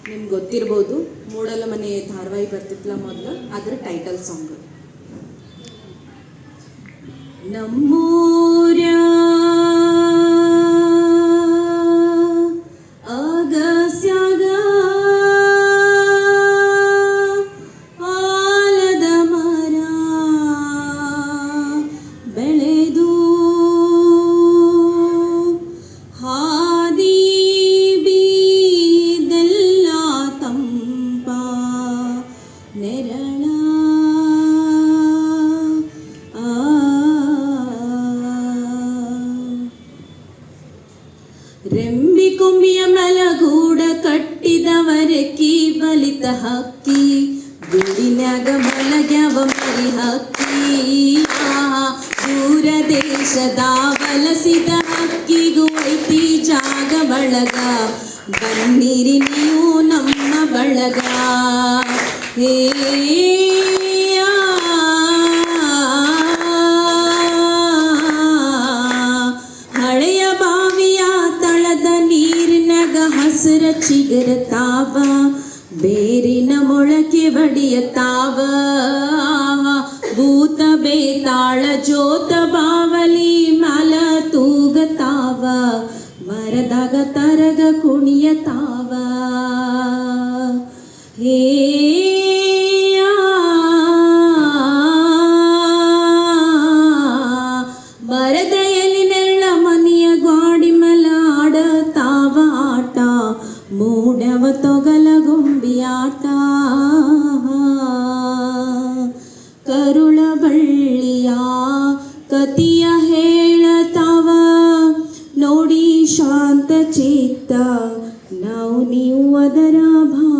ನಿಮ್ಗೆ ಗೊತ್ತಿರ್ಬೋದು, ಮೂಡಲ ಮನೆ ಧಾರಾವಾಹಿ ಬರ್ತಿತ್ತಲ್ಲ ಮೊದಲು, ಅದರ ಟೈಟಲ್ ಸಾಂಗ್. ನಮ್ಮೂರ ಅಗಸ್ಯಾಗ ಆಲದ ಮರ ಬೆಳೆದು ಹಾದಿ ಬೀದೆಲ್ಲ ತಂಪ ನೆರಳ ರೆಂಬಿ ಕೊಂಬಿಯ ಮಲಗೂಡ ಕಟ್ಟಿದವರಕ್ಕಿ ಬಲಿತ ಹಕ್ಕಿ ಗೂಡಿನ್ಯಾಗ ಮಲಗ್ಯಾವ ಮರಿ ಹಕ್ಕಿ. ದೂರ ದೇಶದ ವಲಸಿದ ಹಕ್ಕಿಗೂ ಐತಿ ಜಾಗ ಬಳಗ, ಬನ್ನಿರಿ ನೀವು ನಮ್ಮ ಬಳಗ. ಹೇ ಹಳೆಯ ಬಾವಿಯ ತಳದ ನೀರಿನಾಗ ಹಸಿರ ಚಿಗುರತಾವ, ಬೇರಿನ ಮೊಳಕೆ ಬಡಿಯತಾವ. ಭೂತ ಬೇತಾಳ ಜೋತ ಬಾವಲಿ ಮಲ ತೂಗತಾವ, ಮರದಾಗ ತರಗ ಕುಣಿಯತಾವ. ಹೇ ಮರದ ಎಲಿನೆರಳ ಮನೆಯ ಗಾಡಿ ಮಲ ಆಡತಾವ ಆಟ, ಮೂಡವ ತೊಗಲ ಗೊಂಬಿಯಾಟ. ಕರುಳ ಬಳ್ಳಿಯ ಕತಿಯ ಹೇಳತಾವ, ನೋಡಿ ಶಾಂತ ಚಿತ್ತ ನಾವು ನೀವು ಅದರ ಭಾ